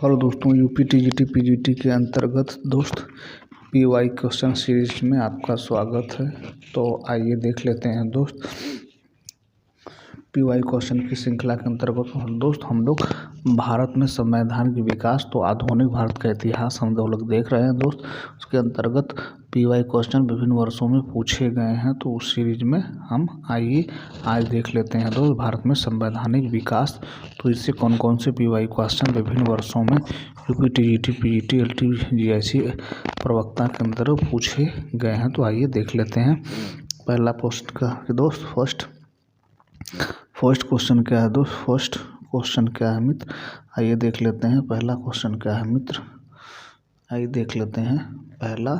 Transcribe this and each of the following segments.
Hello दोस्तों, UP TGT PGT के अंतर्गत दोस्त पीवाई क्वेश्चन सीरीज में आपका स्वागत है। तो आइए देख लेते हैं दोस्त पीवाई क्वेश्चन की श्रृंखला के अंतर्गत दोस्त हम लोग भारत में संविधान की विकास तो आधुनिक भारत का इतिहास हम लोग देख रहे हैं दोस्त। उसके अंतर्गत पीवाई क्वेश्चन विभिन्न वर्षों में पूछे गए हैं, तो उस सीरीज में हम आइए आज देख लेते हैं दोस्त भारत में संवैधानिक विकास। तो इससे कौन कौन से पीवाई क्वेश्चन विभिन्न वर्षों में UP TGT PGT LT GIC प्रवक्ता के अंदर पूछे गए हैं। तो आइए देख लेते हैं पहला पोस्ट का दोस्त फर्स्ट क्वेश्चन क्या है दोस्त। फर्स्ट क्वेश्चन क्या है मित्र, आइए देख लेते हैं पहला क्वेश्चन क्या है मित्र। आइए देख लेते हैं पहला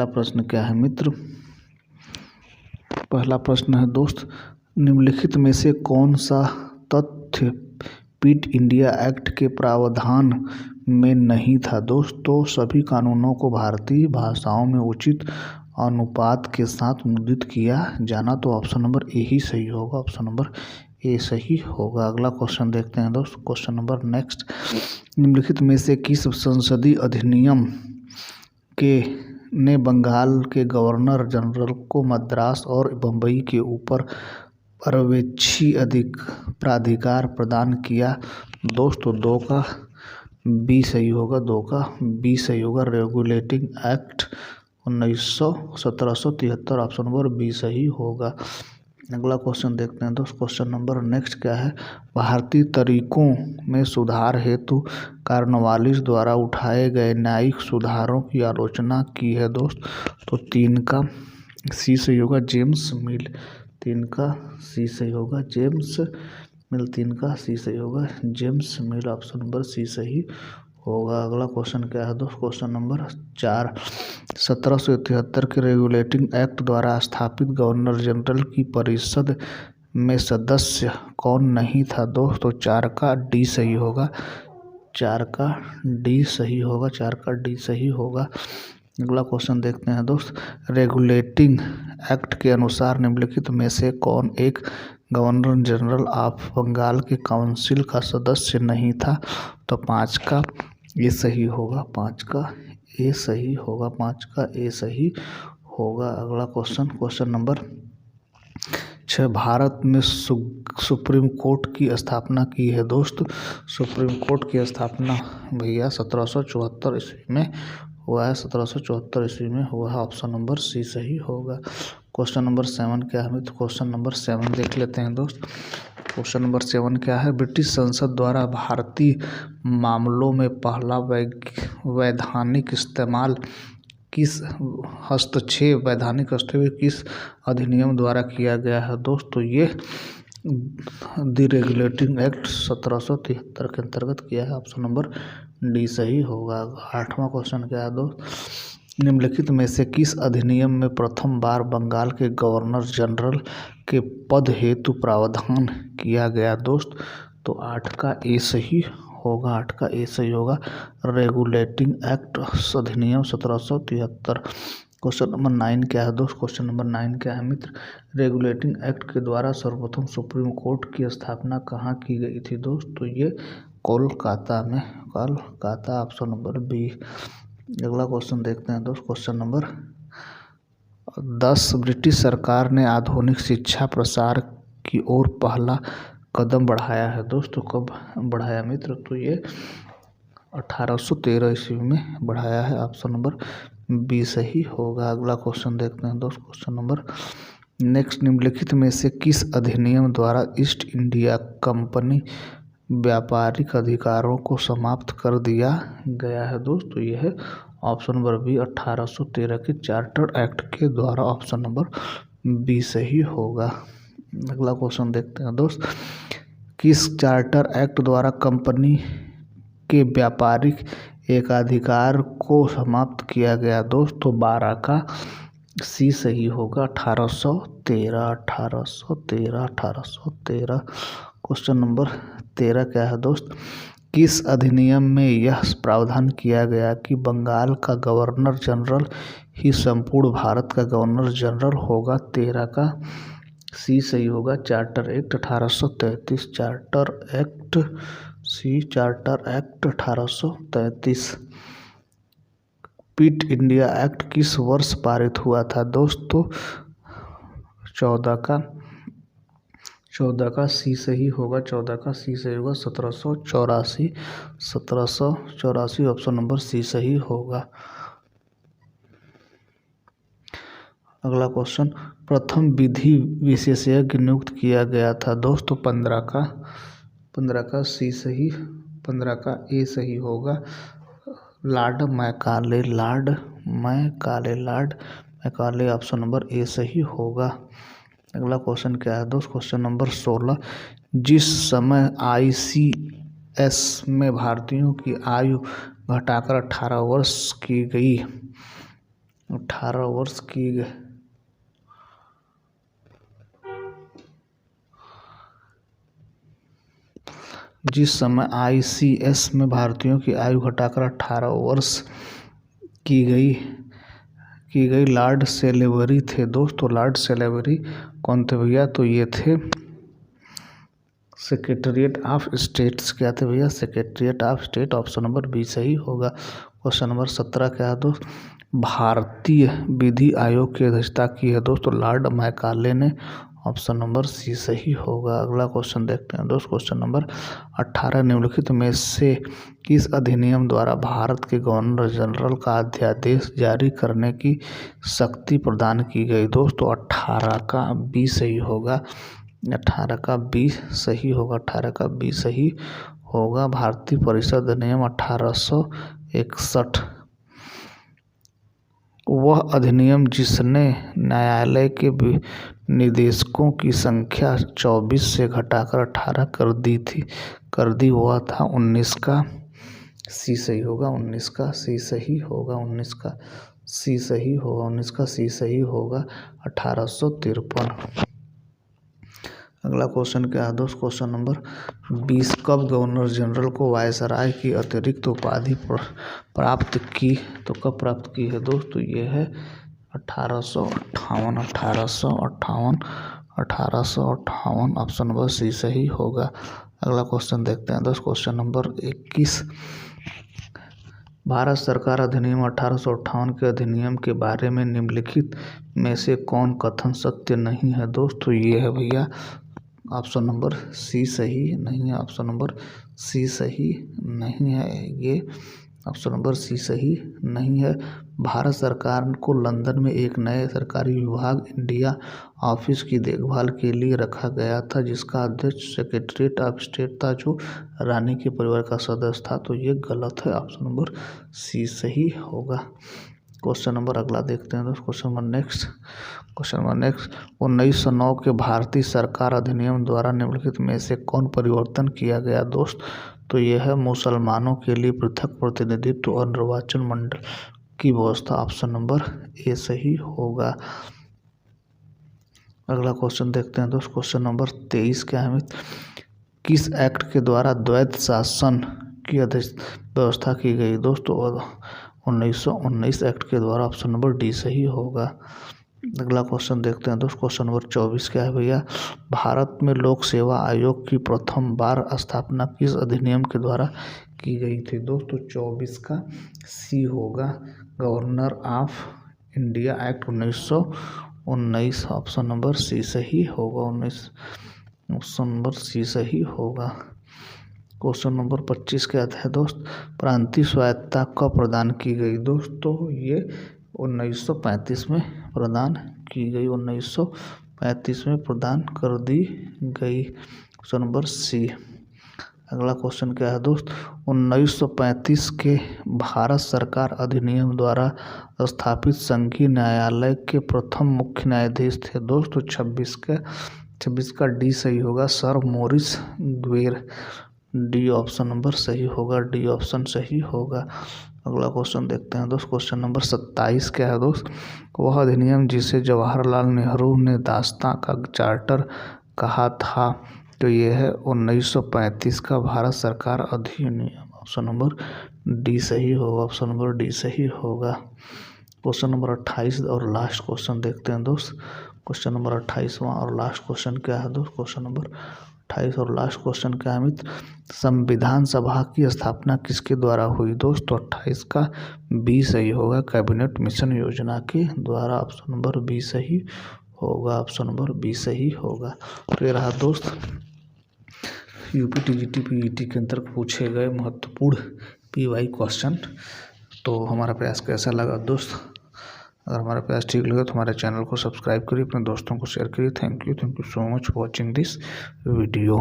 प्रश्न क्या है मित्र। पहला प्रश्न है दोस्त, निम्नलिखित में से कौन सा तथ्य पिट इंडिया एक्ट के प्रावधान में नहीं था दोस्त। तो सभी कानूनों को भारतीय भाषाओं में उचित अनुपात के साथ मुद्रित किया जाना। तो ऑप्शन नंबर ए ही सही होगा, ऑप्शन नंबर ए सही होगा। अगला क्वेश्चन देखते हैं दोस्त, क्वेश्चन नंबर नेक्स्ट, निम्नलिखित में से किस संसदीय अधिनियम के ने बंगाल के गवर्नर जनरल को मद्रास और बम्बई के ऊपर पर्यवेक्षी प्राधिकार प्रदान किया दोस्त। तो दो का बी सही होगा, दो का बी सही होगा। Regulating act 1773, option number B सही होगा। अगला क्वेश्चन देखते हैं दोस्त, क्वेश्चन नंबर नेक्स्ट क्या है, भारतीय तरीकों में सुधार हेतु कार्नवालिस द्वारा उठाए गए न्यायिक सुधारों की आलोचना की है दोस्त। तो 3 का सी सही होगा, जेम्स मिल। 3 का सी सही होगा, जेम्स मिल। 3 का सी सही होगा, James Mill. Option number C सही होगा। अगला क्वेश्चन क्या है दोस्त, क्वेश्चन नंबर 4, 1773 के रेगुलेटिंग एक्ट द्वारा स्थापित गवर्नर जनरल की परिषद में सदस्य कौन नहीं था दोस्त। तो 4 का डी सही होगा, 4 का डी सही होगा, 4 का डी सही होगा। अगला क्वेश्चन देखते हैं दोस्त, रेगुलेटिंग एक्ट के अनुसार निम्नलिखित में से कौन एक गवर्नर जनरल ऑफ बंगाल के काउंसिल का सदस्य नहीं था। तो 5 का ए सही होगा, 5 का ए सही होगा, 5 का ए सही होगा। अगला क्वेश्चन, क्वेश्चन नंबर 6, भारत में सुप्रीम कोर्ट की स्थापना की है दोस्त। सुप्रीम कोर्ट की स्थापना भैया 1774 ईस्वी में हुआ है, 1774 ईस्वी में हुआ है। ऑप्शन नंबर सी सही होगा। क्वेश्चन नंबर 7 क्या है तो क्वेश्चन नंबर 7 देख लेते हैं दोस्त। क्वेश्चन नंबर 7 क्या है, ब्रिटिश संसद द्वारा भारतीय मामलों में पहला वैधानिक इस्तेमाल किस हस्तक्षेप किस अधिनियम द्वारा किया गया है दोस्त। तो ये द रेगुलेटिंग एक्ट 1773 के अंतर्गत किया है। ऑप्शन नंबर डी सही होगा। 8वां क्वेश्चन क्या है दोस्त, निम्नलिखित में से किस अधिनियम में प्रथम बार बंगाल के गवर्नर जनरल के पद हेतु प्रावधान किया गया दोस्त। तो 8 का ए सही होगा, 8 का ए सही होगा। रेगुलेटिंग एक्ट अधिनियम 1773। क्वेश्चन नंबर 9 क्या है दोस्त, क्वेश्चन नंबर 9 क्या है मित्र, रेगुलेटिंग एक्ट के द्वारा सर्वप्रथम सुप्रीम कोर्ट की स्थापना कहाँ की गई थी दोस्त। तो ये कोलकाता में, कोलकाता। Option number B. अगला क्वेश्चन देखते हैं दोस्त, क्वेश्चन नंबर 10, ब्रिटिश सरकार ने आधुनिक शिक्षा प्रसार की ओर पहला कदम बढ़ाया है दोस्त। तो कब बढ़ाया मित्र, तो ये 1813 ईस्वी में बढ़ाया है। ऑप्शन नंबर बी सही होगा। अगला क्वेश्चन देखते हैं दोस्त, क्वेश्चन नंबर नेक्स्ट, निम्नलिखित में से किस अधिनियम द्वारा ईस्ट इंडिया कंपनी व्यापारिक अधिकारों को समाप्त कर दिया गया है दोस्त। तो यह है ऑप्शन नंबर बी, 1813 के चार्टर एक्ट के द्वारा। ऑप्शन नंबर बी सही होगा। अगला क्वेश्चन देखते हैं दोस्त, किस चार्टर एक्ट द्वारा कंपनी के व्यापारिक एकाधिकार को समाप्त किया गया दोस्त। तो 12 का सी सही होगा, 1813। क्वेश्चन नंबर 13 क्या है दोस्त, किस अधिनियम में यह प्रावधान किया गया कि बंगाल का गवर्नर जनरल ही संपूर्ण भारत का गवर्नर जनरल होगा। 13 का सी सही होगा, charter act 1833, charter act C charter act 1833। Quit India act किस वर्ष पारित हुआ था दोस्तों? 14 का सी सही होगा, 14 का सी सही होगा, 1784, 1784 ऑप्शन नंबर सी सही होगा। अगला क्वेश्चन, प्रथम विधि विशेषज्ञ नियुक्त किया गया था दोस्तों? 15 का सी सही, 15 का ए सही होगा, Lord Macaulay option number A सही होगा। अगला क्वेश्चन क्या है दोस्त? क्वेश्चन नंबर 16, जिस समय ICS में भारतीयों की आयु घटाकर 18 वर्ष की गई, 18 वर्ष की गई, जिस समय ICS में भारतीयों की आयु घटाकर 18 वर्ष की गई लॉर्ड सेलेवरी थे दोस्तों। लॉर्ड सेलेवरी कौन थे भैया? तो ये थे सेक्रेटेरिएट ऑफ स्टेट्स। क्या थे भैया? Secretariat of state option number B सही होगा। क्वेश्चन नंबर 17 क्या है दोस्त? भारतीय विधि आयोग की अध्यक्षता की है दोस्तों? लॉर्ड मैकाले ने ऑप्शन नंबर सी सही होगा। अगला क्वेश्चन देखते हैं दोस्त। क्वेश्चन नंबर 18, निम्नलिखित में से किस अधिनियम द्वारा भारत के गवर्नर जनरल का अध्यादेश जारी करने की शक्ति प्रदान की गई दोस्तों? 18 का बी सही होगा, 18 का बी सही होगा, 18 का बी सही होगा। भारतीय परिषद अधिनियम 1861, वह अधिनियम जिसने न्यायालय के निदेशकों की संख्या 24 से घटाकर 18 कर दी वह था 19 का सी सही होगा, 19 का सी सही होगा, 19 का सी सही होगा, 19 का सी सही होगा, 1853। अगला क्वेश्चन क्या है दोस्त? क्वेश्चन नंबर 20, कब गवर्नर जनरल को वायसराय की अतिरिक्त उपाधि प्राप्त की? तो कब प्राप्त की है दोस्त? तो ये है 1858, 1858 ऑप्शन नंबर सी सही होगा। अगला क्वेश्चन देखते हैं दोस्त। क्वेश्चन नंबर 21, भारत सरकार अधिनियम 1858 के अधिनियम के बारे में निम्नलिखित में से कौन कथन सत्य नहीं है दोस्त? तो ये है भैया ऑप्शन नंबर सी सही नहीं है, ऑप्शन नंबर सी सही नहीं है, ये ऑप्शन नंबर सी सही नहीं है। भारत सरकार को लंदन में एक नए सरकारी विभाग इंडिया ऑफिस की देखभाल के लिए रखा गया था, जिसका अध्यक्ष सेक्रेटेरिएट ऑफ स्टेट था, जो रानी के परिवार का सदस्य था। तो ये गलत है, ऑप्शन नंबर सी सही होगा। क्वेश्चन नंबर अगला देखते हैं दोस्त। क्वेश्चन नंबर नेक्स्ट 1909 के भारतीय सरकार अधिनियम द्वारा निम्नलिखित में से कौन परिवर्तन किया गया दोस्त? तो यह है मुसलमानों के लिए पृथक प्रतिनिधित्व और निर्वाचन मंडल की व्यवस्था, ऑप्शन नंबर ए सही होगा। अगला क्वेश्चन देखते हैं दोस्त। क्वेश्चन नंबर 23 क्या है? किस एक्ट के द्वारा द्वैत शासन की व्यवस्था की गई दोस्तों? 1919 एक्ट के द्वारा, ऑप्शन नंबर डी सही होगा। अगला क्वेश्चन देखते हैं दोस्त। क्वेश्चन नंबर 24 क्या है भैया? भारत में लोक सेवा आयोग की प्रथम बार स्थापना किस अधिनियम के द्वारा की गई थी दोस्तों? 24 का सी होगा, governor of India act 1919, option number C सही होगा, 19 ऑप्शन नंबर सी सही होगा। क्वेश्चन नंबर 25 क्या है दोस्त? प्रांतीय स्वायत्तता कब प्रदान की गई दोस्तों? ये 1935 में प्रदान की गई, 1935 में प्रदान कर दी गई, ऑप्शन नंबर सी। अगला क्वेश्चन क्या है दोस्त? 1935 के भारत सरकार अधिनियम द्वारा स्थापित संघीय न्यायालय के प्रथम मुख्य न्यायाधीश थे दोस्तों? 26 का डी सही होगा, sir Maurice Gwyer, D option number सही होगा, डी ऑप्शन सही होगा। अगला क्वेश्चन देखते हैं दोस्त। क्वेश्चन नंबर 27 क्या है दोस्त? वह अधिनियम जिसे जवाहरलाल नेहरू ने दास्तां का चार्टर कहा था, तो ये है 1935 का भारत सरकार अधिनियम, ऑप्शन नंबर डी सही होगा, ऑप्शन नंबर डी सही होगा। क्वेश्चन नंबर 28 और लास्ट क्वेश्चन देखते हैं दोस्त। क्वेश्चन नंबर 28वां और लास्ट क्वेश्चन क्या है दोस्त? क्वेश्चन नंबर 28 और लास्ट क्वेश्चन क्या है मित्र, संविधान सभा की स्थापना किसके द्वारा हुई दोस्त। तो 28 का बी सही होगा, कैबिनेट मिशन योजना के द्वारा। ऑप्शन नंबर बी सही होगा, ऑप्शन नंबर बी सही होगा। तो ये रहा दोस्त यूपी टीजीटी पीईटी के अंतर्गत पूछे गए महत्वपूर्ण पीवाई क्वेश्चन। तो हमारा प्रयास कैसा लगा दोस्त, अगर हमारा प्रयास ठीक लगा तो हमारे चैनल को सब्सक्राइब करिए, अपने दोस्तों को शेयर करिए। Thank you so much for watching this video.